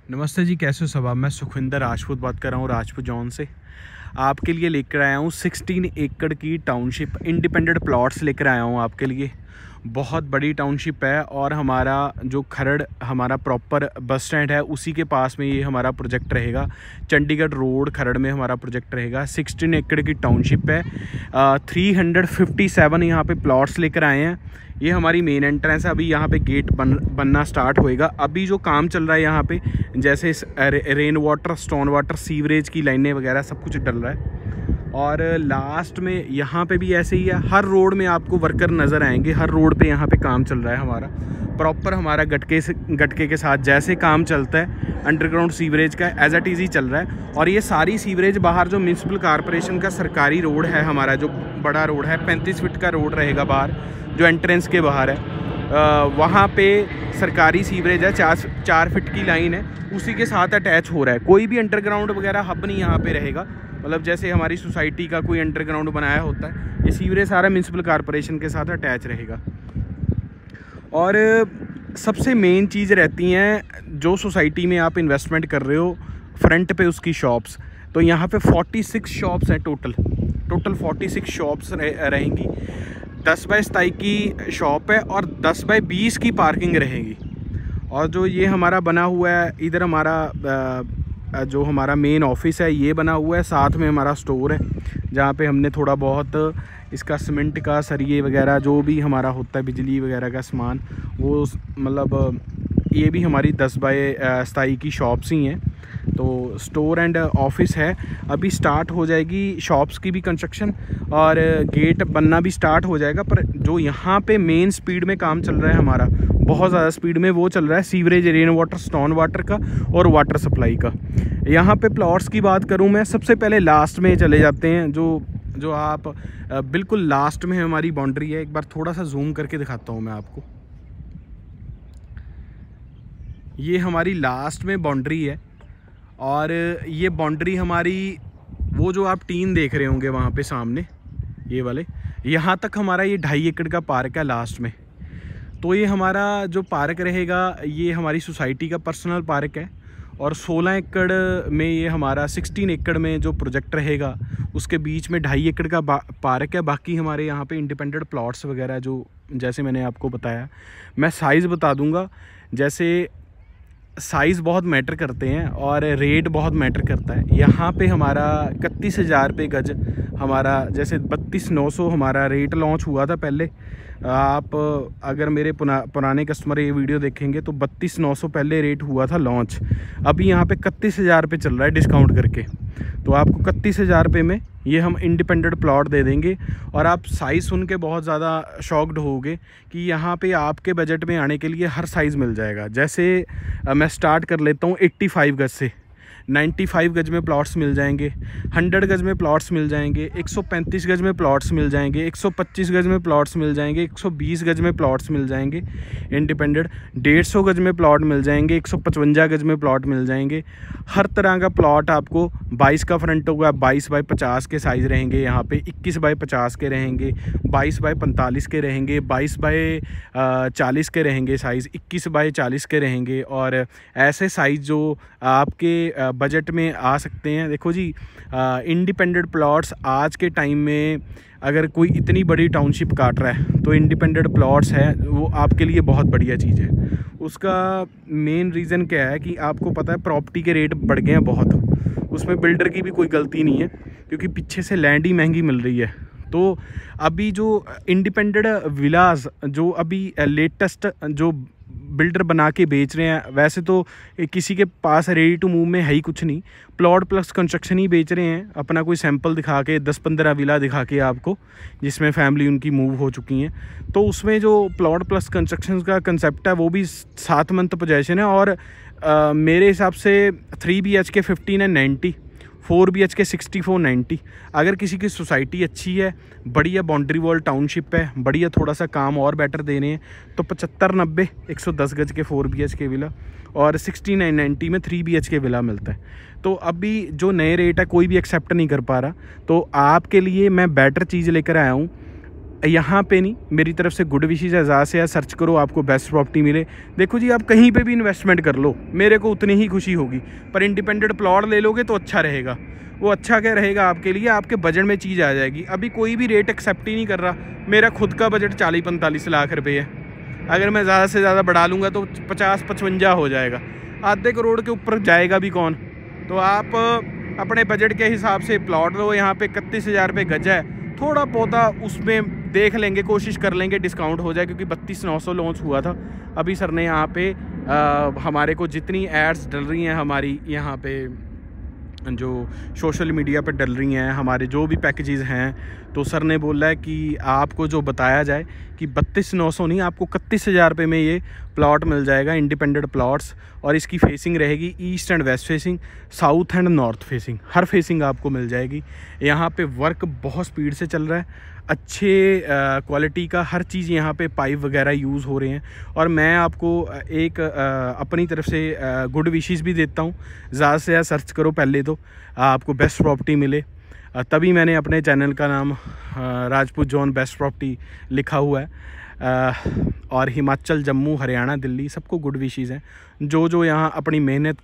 नमस्ते जी, कैसे हो सब आप। मैं सुखविंदर राजपूत बात कर रहा हूँ राजपूत जॉन से। आपके लिए लेकर आया हूँ 16 एकड़ की टाउनशिप इंडिपेंडेंट प्लॉट्स लेकर आया हूँ आपके लिए। बहुत बड़ी टाउनशिप है और हमारा जो खरड़ हमारा प्रॉपर बस स्टैंड है उसी के पास में ये हमारा प्रोजेक्ट रहेगा। चंडीगढ़ रोड खरड़ में हमारा प्रोजेक्ट रहेगा। 16 एकड़ की टाउनशिप है। 357 यहाँ पे प्लॉट्स लेकर आए हैं। ये हमारी मेन एंट्रेंस है। अभी यहाँ पे गेट बनना स्टार्ट होएगा। अभी जो काम चल रहा है यहाँ पे, जैसे rain water, stone water, sewerage की लाइनें वगैरह सब कुछ डल रहा है। और लास्ट में यहाँ पे भी ऐसे ही है। हर रोड में आपको वर्कर नज़र आएंगे। हर रोड पे यहाँ पे काम चल रहा है हमारा प्रॉपर। हमारा गटके के साथ जैसे काम चलता है अंडरग्राउंड सीवरेज का एज एट इज़ ही चल रहा है। और ये सारी सीवरेज बाहर जो म्यूनसिपल कॉरपोरेशन का सरकारी रोड है हमारा, जो बड़ा रोड है 35 फीट का रोड रहेगा बाहर, जो एंट्रेंस के बाहर है। वहाँ पे सरकारी सीवरेज है, 4 फीट की लाइन है, उसी के साथ अटैच हो रहा है। कोई भी अंडरग्राउंड वगैरह हब नहीं यहाँ पे रहेगा। मतलब जैसे हमारी सोसाइटी का कोई अंडरग्राउंड बनाया होता है, ये सीवरेज सारा म्यूनसिपल कॉरपोरेशन के साथ अटैच रहेगा। और सबसे मेन चीज़ रहती हैं, जो सोसाइटी में आप इन्वेस्टमेंट कर रहे हो फ्रंट पे उसकी शॉप्स। तो यहाँ पे 46 शॉप्स हैं टोटल 46 शॉप्स रहेंगी। 10 बाय 27 की शॉप है और 10 बाय 20 की पार्किंग रहेगी। और जो ये हमारा बना हुआ है, इधर हमारा जो हमारा मेन ऑफिस है ये बना हुआ है। साथ में हमारा स्टोर है जहाँ पे हमने थोड़ा बहुत इसका सीमेंट का सरिये वगैरह जो भी हमारा होता है, बिजली वगैरह का सामान, वो मतलब ये भी हमारी 10 बाय 27 की शॉप्स ही हैं। तो स्टोर एंड ऑफिस है। अभी स्टार्ट हो जाएगी शॉप्स की भी कंस्ट्रक्शन और गेट बनना भी स्टार्ट हो जाएगा। पर जो यहाँ पे मेन स्पीड में काम चल रहा है हमारा, बहुत ज़्यादा स्पीड में वो चल रहा है sewerage, rain water, stone water का और वाटर सप्लाई का। यहाँ पे प्लॉट्स की बात करूँ मैं, सबसे पहले लास्ट में चले जाते हैं। जो आप बिल्कुल लास्ट में हमारी बाउंड्री है। एक बार थोड़ा सा जूम करके दिखाता हूँ मैं आपको। ये हमारी लास्ट में बाउंड्री है और ये बाउंड्री हमारी, वो जो आप टीन देख रहे होंगे वहाँ पे सामने ये वाले, यहाँ तक हमारा ये 2.5 एकड़ का पार्क है लास्ट में। तो ये हमारा जो पार्क रहेगा ये हमारी सोसाइटी का पर्सनल पार्क है। और 16 एकड़ में ये हमारा 16 एकड़ में जो प्रोजेक्ट रहेगा उसके बीच में 2.5 एकड़ का पार्क है। बाकी हमारे यहाँ पे इंडिपेंडेंट प्लॉट्स वगैरह, जो जैसे मैंने आपको बताया, मैं साइज़ बता दूँगा। जैसे साइज़ बहुत मैटर करते हैं और रेट बहुत मैटर करता है। यहाँ पे हमारा 31,000 रुपये गज हमारा, जैसे 32,900 हमारा रेट लॉन्च हुआ था पहले। आप अगर मेरे पुराने कस्टमर ये वीडियो देखेंगे तो 32,900 पहले रेट हुआ था लॉन्च। अभी यहाँ पे 31,000 रुपये चल रहा है डिस्काउंट करके। तो आपको 31,000 रुपये में ये हम इंडिपेंडेंट प्लॉट दे देंगे। और आप साइज़ सुन के बहुत ज़्यादा शॉक्ड होगे कि यहाँ पे आपके बजट में आने के लिए हर साइज़ मिल जाएगा। जैसे मैं स्टार्ट कर लेता हूँ 85 गज से। 95 गज में प्लॉट्स मिल जाएंगे, 100 गज में प्लॉट्स मिल जाएंगे, 135 गज में प्लॉट्स मिल जाएंगे, 125 गज में प्लॉट्स मिल जाएंगे, 120 गज में प्लॉट्स मिल जाएंगे इंडिपेंडेंट, 150 गज में प्लॉट मिल जाएंगे, 155 गज में प्लॉट मिल जाएंगे। हर तरह का प्लॉट आपको 22 का फ्रंट होगा, 22 बाय 50 के साइज़ रहेंगे यहाँ पे, 21 बाय 50 के रहेंगे, 22 बाय 45 के रहेंगे, 22 बाय 40 के रहेंगे साइज़, 21 बाय 40 के रहेंगे। और ऐसे साइज़ जो आपके बजट में आ सकते हैं। देखो जी, इंडिपेंडेंट प्लॉट्स आज के टाइम में अगर कोई इतनी बड़ी टाउनशिप काट रहा है तो इंडिपेंडेंट प्लॉट्स है वो आपके लिए बहुत बढ़िया चीज़ है। उसका मेन रीज़न क्या है कि आपको पता है प्रॉपर्टी के रेट बढ़ गए हैं बहुत। उसमें बिल्डर की भी कोई गलती नहीं है क्योंकि पीछे से लैंड ही महंगी मिल रही है। तो अभी जो इंडिपेंडेंट विलास जो अभी लेटेस्ट जो बिल्डर बना के बेच रहे हैं, वैसे तो किसी के पास रेडी टू मूव में है ही कुछ नहीं, प्लॉट प्लस कंस्ट्रक्शन ही बेच रहे हैं। अपना कोई सैंपल दिखा के 10-15 विला दिखा के आपको, जिसमें फैमिली उनकी मूव हो चुकी हैं। तो उसमें जो प्लॉट प्लस कंस्ट्रक्शन का कंसेप्ट है वो भी 7 मंथ पोजेशन है। और मेरे हिसाब से 3 BHK 15 एंड 90, 4 BHK 64-90। अगर किसी की सोसाइटी अच्छी है, बढ़िया बाउंड्री वॉल टाउनशिप है, बढ़िया थोड़ा सा काम और बेटर दे रहे हैं, तो 75-90 110 गज के 4 BHK विला और 69-90 में 3 BHK विला मिलता है। तो अभी जो नए रेट है कोई भी एक्सेप्ट नहीं कर पा रहा। तो आपके लिए मैं बेटर चीज़ लेकर आया हूँ। यहाँ पे नहीं, मेरी तरफ से गुड विशेज़ एजाज से सर्च करो, आपको बेस्ट प्रॉपर्टी मिले। देखो जी, आप कहीं पे भी इन्वेस्टमेंट कर लो, मेरे को उतनी ही खुशी होगी, पर इंडिपेंडेंट प्लॉट ले लोगे तो अच्छा रहेगा। वो अच्छा क्या रहेगा आपके लिए, आपके बजट में चीज़ आ जाएगी। अभी कोई भी रेट एक्सेप्ट ही नहीं कर रहा। मेरा खुद का बजट 40-45 लाख रुपये है, अगर मैं ज़्यादा से ज़्यादा बढ़ा लूँगा तो 50-55 हो जाएगा, आधे करोड़ के ऊपर जाएगा भी कौन। तो आप अपने बजट के हिसाब से प्लॉट लो। यहाँ पे 31,000 रुपये गज है, थोड़ा पौधा उसमें देख लेंगे, कोशिश कर लेंगे डिस्काउंट हो जाए, क्योंकि 32,900 लॉन्च हुआ था। अभी सर ने यहाँ पे हमारे को जितनी एड्स डल रही हैं हमारी यहाँ पे जो सोशल मीडिया पे डल रही हैं, हमारे जो भी पैकेजेस हैं, तो सर ने बोला है कि आपको जो बताया जाए कि 32,900 नहीं, आपको 31,000 रुपये में ये प्लॉट मिल जाएगा, इंडिपेंडेंट प्लॉट्स। और इसकी फेसिंग रहेगी east and waste facing, south and north facing, her facing आपको मिल जाएगी। यहाँ पे वर्क बहुत स्पीड से चल रहा है, अच्छे क्वालिटी का हर चीज़ यहाँ पे पाइप वगैरह यूज़ हो रहे हैं। और मैं आपको एक अपनी तरफ से गुड विशेस भी देता हूँ, ज़्यादा से ज़्यादा सर्च करो पहले तो, आपको बेस्ट प्रॉपर्टी मिले। तभी मैंने अपने चैनल का नाम राजपूत जोन बेस्ट प्रॉपर्टी लिखा हुआ है। और हिमाचल, जम्मू, हरियाणा, दिल्ली सबको गुड विशेस हैं। जो यहाँ अपनी मेहनत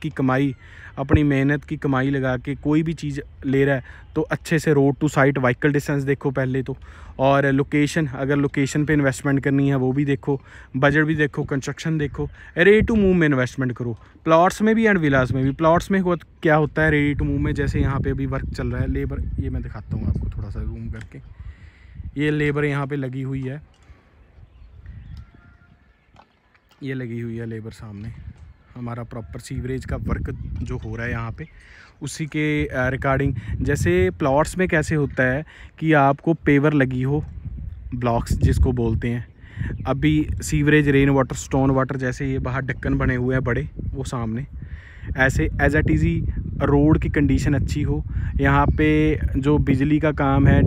की कमाई लगा के कोई भी चीज़ ले रहा है, तो अच्छे से road to site vehicle distance देखो पहले तो, और लोकेशन, अगर लोकेशन पे इन्वेस्टमेंट करनी है वो भी देखो, बजट भी देखो, कंस्ट्रक्शन देखो, रेडी टू मूव में इन्वेस्टमेंट करो, प्लॉट्स में भी एंड विलास में भी। प्लॉट्स में क्या होता है रेडी टू मूव में, जैसे यहाँ पे अभी वर्क चल रहा है, लेबर, ये मैं दिखाता हूँ आपको थोड़ा सा जूम करके, ये लेबर यहाँ पे लगी हुई है, ये लगी हुई है लेबर सामने। हमारा प्रॉपर सीवरेज का वर्क जो हो रहा है यहाँ पे, उसी के रिगार्डिंग। जैसे प्लॉट्स में कैसे होता है कि आपको पेवर लगी हो, ब्लॉक्स जिसको बोलते हैं, अभी sewerage, rain water, stone water, जैसे ये बाहर ढक्कन बने हुए हैं बड़े, वो सामने ऐसे एज एट इज़ी रोड की कंडीशन अच्छी हो। यहाँ पे जो बिजली का काम है,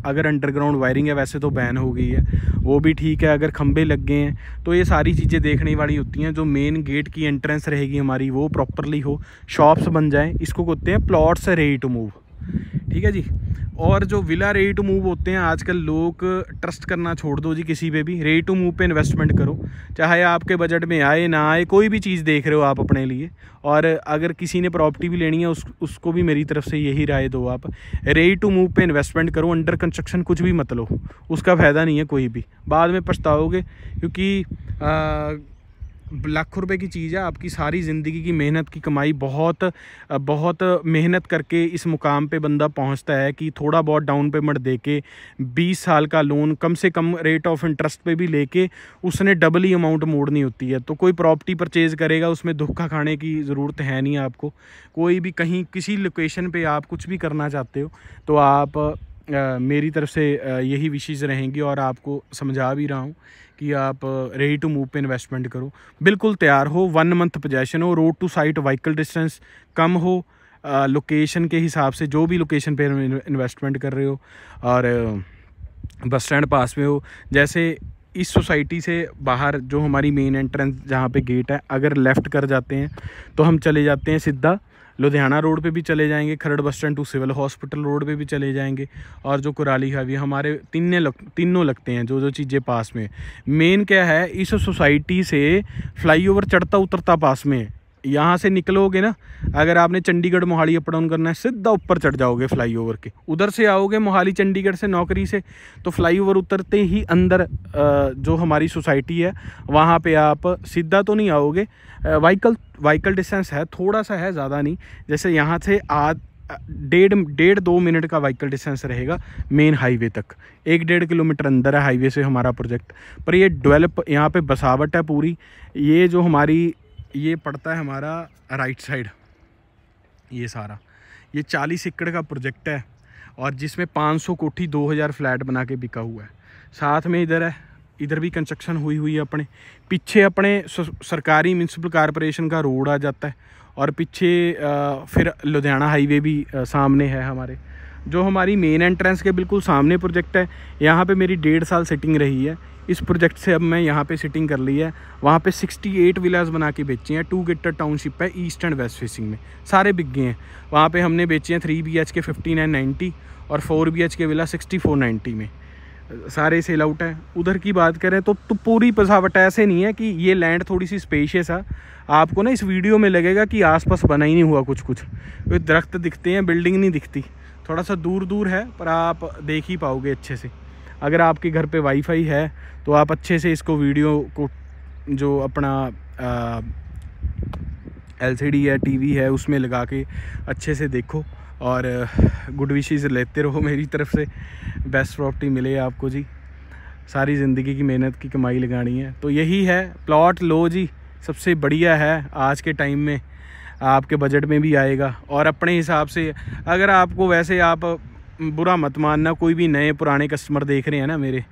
अगर अंडरग्राउंड वायरिंग है वैसे तो बैन हो गई है, वो भी ठीक है, अगर खंबे लग गए हैं तो ये सारी चीज़ें देखने वाली होती हैं। जो मेन गेट की एंट्रेंस रहेगी हमारी वो प्रॉपरली हो, शॉप्स बन जाएं, इसको कहते हैं प्लॉट्स रेडी टू मूव, ठीक है जी। और जो विला रेडी टू मूव होते हैं, आजकल लोग ट्रस्ट करना छोड़ दो जी, किसी पे भी रेडी टू मूव पे इन्वेस्टमेंट करो, चाहे आपके बजट में आए ना आए, कोई भी चीज़ देख रहे हो आप अपने लिए। और अगर किसी ने प्रॉपर्टी भी लेनी है उसको भी मेरी तरफ से यही राय दो, आप रेडी टू मूव पे इन्वेस्टमेंट करो, अंडर कंस्ट्रक्शन कुछ भी मत लो, उसका फ़ायदा नहीं है कोई भी, बाद में पछताओगे। क्योंकि लाखों रुपए की चीज़ है, आपकी सारी ज़िंदगी की मेहनत की कमाई, बहुत मेहनत करके इस मुकाम पे बंदा पहुंचता है कि थोड़ा बहुत डाउन पेमेंट देके 20 साल का लोन कम से कम रेट ऑफ इंटरेस्ट पे भी लेके उसने डबल ही अमाउंट मोड़नी होती है। तो कोई प्रॉपर्टी परचेज़ करेगा, उसमें धोखा खाने की ज़रूरत है नहीं आपको। कोई भी कहीं किसी लोकेशन पे आप कुछ भी करना चाहते हो तो आप मेरी तरफ से यही विशेज़ रहेंगी, और आपको समझा भी रहा हूँ कि आप रेडी टू मूव पे इन्वेस्टमेंट करो, बिल्कुल तैयार हो, 1 मंथ पोजेशन हो, road to site vehicle distance कम हो, लोकेशन के हिसाब से जो भी लोकेशन पे इन्वेस्टमेंट कर रहे हो, और बस स्टैंड पास में हो। जैसे इस सोसाइटी से बाहर जो हमारी मेन एंट्रेंस जहाँ पे गेट है, अगर लेफ़्ट कर जाते हैं तो हम चले जाते हैं सीधा लुधियाना रोड पे भी चले जाएंगे, Kharar bus stand to civil hospital road पे भी चले जाएंगे, और जो कुराली हाईवे, हमारे तीनों लगते हैं जो चीज़ें पास में। मेन क्या है, इस सोसाइटी से फ्लाईओवर चढ़ता उतरता पास में है। यहाँ से निकलोगे ना, अगर आपने चंडीगढ़ मोहाली अप डाउन करना है, सीधा ऊपर चढ़ जाओगे फ्लाईओवर के, उधर से आओगे मोहाली चंडीगढ़ से नौकरी से, तो फ्लाईओवर उतरते ही अंदर जो हमारी सोसाइटी है वहाँ पे आप सीधा तो नहीं आओगे, व्हीकल डिस्टेंस है, थोड़ा सा है, ज़्यादा नहीं। जैसे यहाँ से 1.5-2 मिनट का व्हीकल डिस्टेंस रहेगा मेन हाईवे तक, 1-1.5 किलोमीटर अंदर है हाईवे से हमारा प्रोजेक्ट। पर ये डेवलप, यहाँ पे बसावट है पूरी। ये जो हमारी ये पड़ता है हमारा राइट साइड, ये सारा ये 40 एकड़ का प्रोजेक्ट है, और जिसमें 500 कोठी 2000 फ्लैट बना के बिका हुआ है। साथ में इधर है, इधर भी कंस्ट्रक्शन हुई है अपने पीछे, अपने सरकारी म्यूनसिपल कॉरपोरेशन का रोड आ जाता है, और पीछे फिर लुधियाना हाईवे भी सामने है हमारे। जो हमारी मेन एंट्रेंस के बिल्कुल सामने प्रोजेक्ट है, यहाँ पे मेरी 1.5 साल सिटिंग रही है। इस प्रोजेक्ट से अब मैं यहाँ पे सिटिंग कर ली है। वहाँ पे 68 विलास बना के बेची हैं, 2 गेटेड टाउनशिप है, ईस्ट एंड वेस्ट फेसिंग में, सारे बिक गए हैं। वहाँ पे हमने बेचे हैं 3 BHK 5990 और 4 BHK विला 6490 में। सारे सेल आउट हैं। उधर की बात करें तो पूरी पसावट ऐसे नहीं है कि ये लैंड थोड़ी सी स्पेशियस है। आपको ना इस वीडियो में लगेगा कि आसपास बना ही नहीं हुआ कुछ कोई दरख्त दिखते हैं, बिल्डिंग नहीं दिखती। थोड़ा सा दूर दूर है पर आप देख ही पाओगे अच्छे से। अगर आपके घर पे वाईफाई है तो आप अच्छे से इसको वीडियो को जो अपना LCD है, टीवी है, उसमें लगा के अच्छे से देखो और गुड विशेस लेते रहो मेरी तरफ से। बेस्ट प्रॉपर्टी मिले आपको जी। सारी ज़िंदगी की मेहनत की कमाई लगानी है तो यही है, प्लॉट लो जी, सबसे बढ़िया है आज के टाइम में, आपके बजट में भी आएगा। और अपने हिसाब से अगर आपको, वैसे आप बुरा मत मानना, कोई भी नए पुराने कस्टमर देख रहे हैं ना मेरे,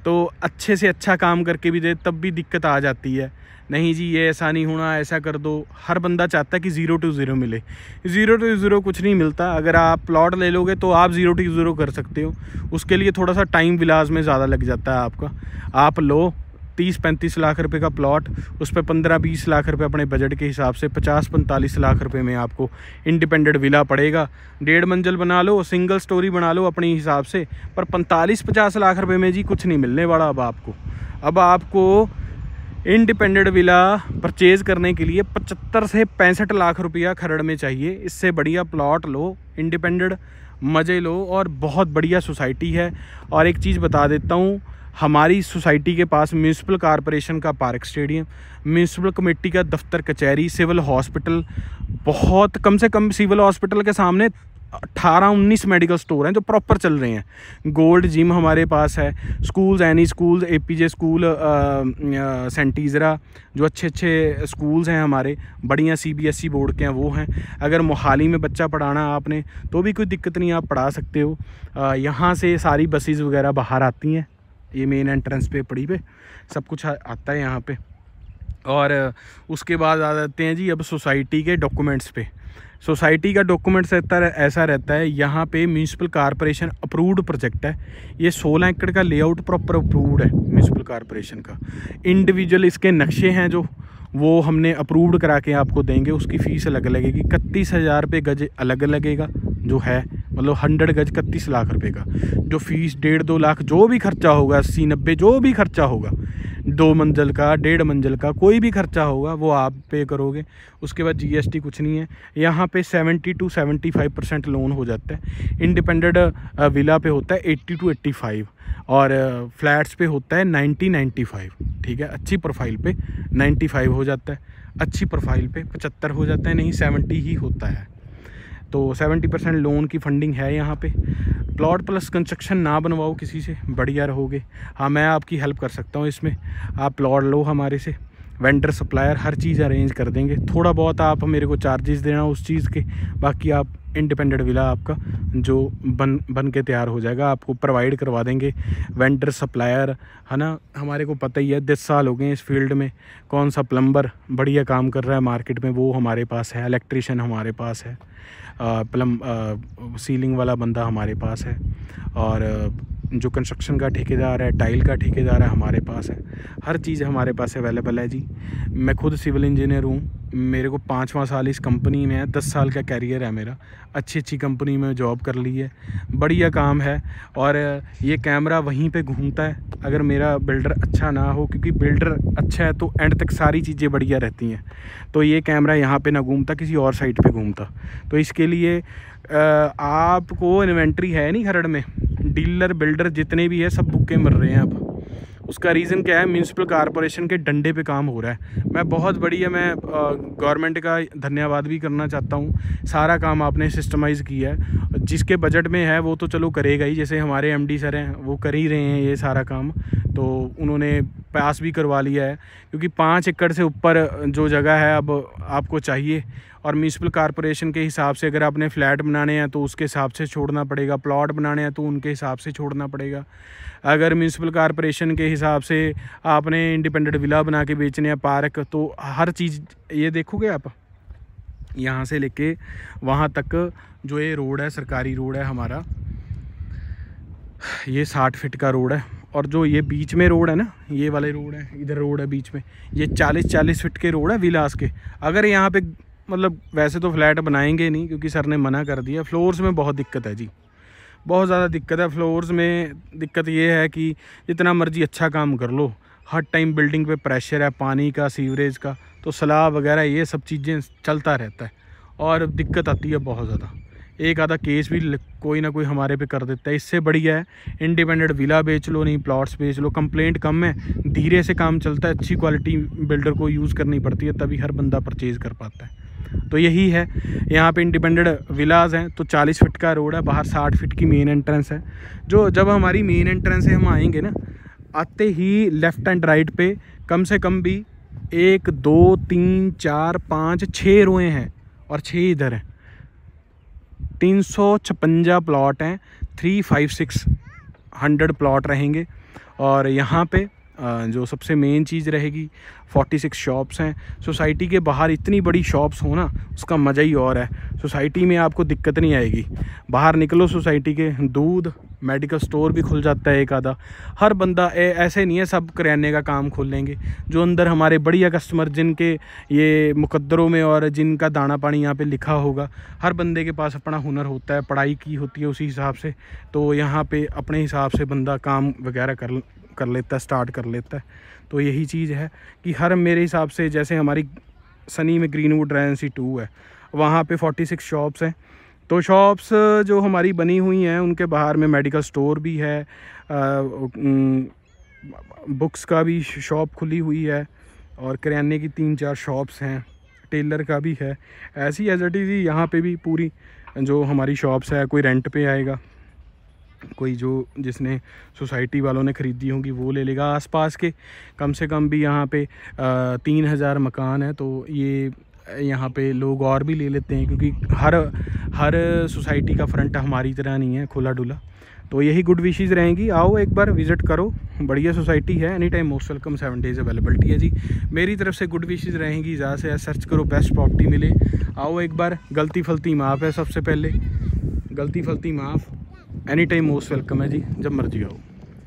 तो अच्छे से अच्छा काम करके भी दे तब भी दिक्कत आ जाती है। नहीं जी ये ऐसा नहीं होना, ऐसा कर दो। हर बंदा चाहता है कि 0 to 0 मिले। 0 to 0 कुछ नहीं मिलता। अगर आप प्लॉट ले लोगे तो आप 0 to 0 कर सकते हो, उसके लिए थोड़ा सा टाइम विलास में ज़्यादा लग जाता है आपका। आप लो 30-35 लाख रुपए का प्लॉट, उस पर 15-20 लाख रुपए अपने बजट के हिसाब से 50-45 लाख रुपए में आपको इंडिपेंडेंट विला पड़ेगा। 1.5 मंजिल बना लो, सिंगल स्टोरी बना लो अपने हिसाब से, पर 45-50 लाख रुपए में जी कुछ नहीं मिलने वाला। अब आपको इंडिपेंडेंट विला परचेज़ करने के लिए 75 से 65 लाख रुपया खरड़ में चाहिए। इससे बढ़िया प्लॉट लो, इंडिपेंडेंट मज़े लो, और बहुत बढ़िया सोसाइटी है। और एक चीज़ बता देता हूँ, हमारी सोसाइटी के पास म्यूनिसिपल कॉरपोरेशन का पार्क स्टेडियम, म्यूनिसिपल कमेटी का दफ्तर कचहरी, सिविल हॉस्पिटल, बहुत कम से कम सिविल हॉस्पिटल के सामने 18-19 मेडिकल स्टोर हैं जो प्रॉपर चल रहे हैं। गोल्ड जिम हमारे पास है, schools, any school, APJ school, saint Ezra, जो अच्छे स्कूल्स हैं हमारे, बढ़िया CBSE बोर्ड के हैं वो हैं। अगर मोहाली में बच्चा पढ़ाना आपने तो भी कोई दिक्कत नहीं, आप पढ़ा सकते हो। यहाँ से सारी बसेस वगैरह बाहर आती हैं, ये मेन एंट्रेंस पे पड़ी पे सब कुछ आता है यहाँ पे। और उसके बाद आ जाते हैं जी अब सोसाइटी के डॉक्यूमेंट्स पे। सोसाइटी का डॉक्यूमेंट्स ऐसा रहता है, यहाँ पे म्यूनिसिपल कॉरपोरेशन अप्रूव्ड प्रोजेक्ट है। ये 16 एकड़ का लेआउट प्रॉपर अप्रूव्ड है म्यूनिसिपल कॉरपोरेशन का। इंडिविजुअल इसके नक्शे हैं जो, वो हमने अप्रूव्ड करा के आपको देंगे। उसकी फ़ीस अलग लगेगी, 31,000 रुपये गज अलग लगेगा जो है, मतलब 100 गज 31 लाख रुपए का। जो फीस 1.5-2 लाख जो भी खर्चा होगा, 80-90 जो भी खर्चा होगा, 2 मंजिल का, 1.5 मंजिल का, कोई भी खर्चा होगा वो आप पे करोगे। उसके बाद GST कुछ नहीं है। यहाँ पे 70 to 75% लोन हो जाता है। इंडिपेंडेंट विला पे होता है 80 to 85, और फ्लैट्स पे होता है 90-95। ठीक है, अच्छी प्रोफाइल पे 95 हो जाता है, अच्छी प्रोफाइल पे 75 हो जाता है, नहीं 70 ही होता है। तो 70% लोन की फंडिंग है यहाँ पे। प्लॉट प्लस कंस्ट्रक्शन ना बनवाओ किसी से, बढ़िया रहोगे। हाँ, मैं आपकी हेल्प कर सकता हूँ इसमें। आप प्लॉट लो हमारे से, वेंडर सप्लायर हर चीज़ अरेंज कर देंगे। थोड़ा बहुत आप मेरे को चार्जेस देना उस चीज़ के, बाकी आप इंडिपेंडेंट विला आपका जो बन के तैयार हो जाएगा, आपको प्रोवाइड करवा देंगे। वेंडर सप्लायर है ना, हमारे को पता ही है, 10 साल हो गए इस फील्ड में। कौन सा प्लम्बर बढ़िया काम कर रहा है मार्केट में वो हमारे पास है, इलेक्ट्रीशियन हमारे पास है, सीलिंग वाला बंदा हमारे पास है, और जो कंस्ट्रक्शन का ठेकेदार है, टाइल का ठेकेदार है हमारे पास है। हर चीज़ हमारे पास अवेलेबल है जी। मैं खुद सिविल इंजीनियर हूँ, मेरे को 5वां साल इस कंपनी में है, 10 साल का कैरियर है मेरा। अच्छी कंपनी में जॉब कर ली है, बढ़िया काम है। और ये कैमरा वहीं पे घूमता है अगर मेरा बिल्डर अच्छा ना हो, क्योंकि बिल्डर अच्छा है तो एंड तक सारी चीज़ें बढ़िया रहती हैं। तो ये कैमरा यहाँ पे ना घूमता, किसी और साइड पे घूमता। तो इसके लिए आपको इन्वेंट्री है नहीं खरड़ में, डीलर बिल्डर जितने भी है सब भूखे मर रहे हैं अब। उसका रीज़न क्या है, म्यूनिसिपल कॉरपोरेशन के डंडे पे काम हो रहा है। मैं बहुत बढ़िया, मैं गवर्नमेंट का धन्यवाद भी करना चाहता हूँ। सारा काम आपने सिस्टमाइज़ किया है, जिसके बजट में है वो तो चलो करेगा ही। जैसे हमारे MD सर हैं वो कर ही रहे हैं ये सारा काम, तो उन्होंने पास भी करवा लिया है। क्योंकि 5 एकड़ से ऊपर जो जगह है अब आपको चाहिए, और म्यूनिसिपल कॉरपोरेशन के हिसाब से अगर आपने फ्लैट बनाने हैं तो उसके हिसाब से छोड़ना पड़ेगा, प्लॉट बनाने हैं तो उनके हिसाब से छोड़ना पड़ेगा। अगर म्यूनिसिपल कॉरपोरेशन के हिसाब से आपने इंडिपेंडेंट विला बना के बेचने हैं, पार्क, तो हर चीज़ ये देखोगे आप, यहाँ से लेके वहाँ तक जो ये रोड है, सरकारी रोड है हमारा, ये 60 फीट का रोड है। और जो ये बीच में रोड है ना, ये वाले रोड है, इधर रोड है बीच में, ये 40-40 फीट के रोड है विलास के। अगर यहाँ पे मतलब वैसे तो फ्लैट बनाएंगे नहीं क्योंकि सर ने मना कर दिया, फ्लोर्स में बहुत दिक्कत है जी, बहुत ज़्यादा दिक्कत है फ्लोर्स में। दिक्कत ये है कि जितना मर्जी अच्छा काम कर लो, हर टाइम बिल्डिंग पे प्रेशर है पानी का, सीवरेज का, तो सलाब वगैरह ये सब चीज़ें चलता रहता है और दिक्कत आती है बहुत ज़्यादा। एक आधा केस भी कोई ना कोई हमारे पे कर देता है। इससे बढ़िया है इंडिपेंडेंट विला बेच लो, नहीं प्लॉट्स बेच लो, कंप्लेंट कम है, धीरे से काम चलता है, अच्छी क्वालिटी बिल्डर को यूज़ करनी पड़ती है, तभी हर बंदा परचेज़ कर पाता है। तो यही है, यहाँ पे इंडिपेंडेंट विलाज हैं तो 40 फीट का रोड है, बाहर 60 फीट की मेन एंट्रेंस है। जो जब हमारी मेन एंट्रेंस से हम आएंगे ना, आते ही लेफ़्ट एंड राइट पे कम से कम भी 1 2 3 4 5 6 रोएँ हैं और 6 इधर हैं। 356 प्लॉट हैं, 356 प्लॉट रहेंगे। और यहाँ पे जो सबसे मेन चीज़ रहेगी 46 शॉप्स हैं। सोसाइटी के बाहर इतनी बड़ी शॉप्स हो ना, उसका मज़ा ही और है। सोसाइटी में आपको दिक्कत नहीं आएगी, बाहर निकलो सोसाइटी के, दूध मेडिकल स्टोर भी खुल जाता है एक आधा। हर बंदा ऐसे नहीं है सब किराने का काम खोल लेंगे। जो अंदर हमारे बढ़िया कस्टमर जिनके ये मुकद्दरों में और जिनका दाना पानी यहाँ पे लिखा होगा, हर बंदे के पास अपना हुनर होता है, पढ़ाई की होती है उसी हिसाब से, तो यहाँ पे अपने हिसाब से बंदा काम वगैरह कर लेता है, स्टार्ट कर लेता है। तो यही चीज़ है कि हर मेरे हिसाब से, जैसे हमारी सनी में ग्रीनवुड रेजेंसी 2 है, वहाँ पे 46 शॉप्स हैं। तो शॉप्स जो हमारी बनी हुई हैं उनके बाहर में मेडिकल स्टोर भी है, बुक्स का भी शॉप खुली हुई है और किराने की 3-4 शॉप्स हैं, टेलर का भी है। ऐसी एज इट इज़ यहाँ पे भी पूरी जो हमारी शॉप्स है, कोई रेंट पे आएगा, कोई जो जिसने सोसाइटी वालों ने ख़रीदी होंगी वो ले लेगा। आसपास के कम से कम भी यहाँ पे 3000 मकान है, तो ये यहाँ पे लोग और भी ले लेते हैं, क्योंकि हर सोसाइटी का फ्रंट हमारी तरह नहीं है खुला डुला। तो यही गुड विशेज़ रहेंगी, आओ एक बार विज़िट करो, बढ़िया सोसाइटी है, any time most welcome, 7 days availability है जी। मेरी तरफ से गुड विशेज़ रहेंगी, ज़्यादा से ज़्यादा सर्च करो, बेस्ट प्रॉपर्टी मिले, आओ एक बार। गलती फलती माफ़ है, सबसे पहले गलती फलती माफ़, एनी टाइम मोस्ट वेलकम है जी, जब मर्जी आओ।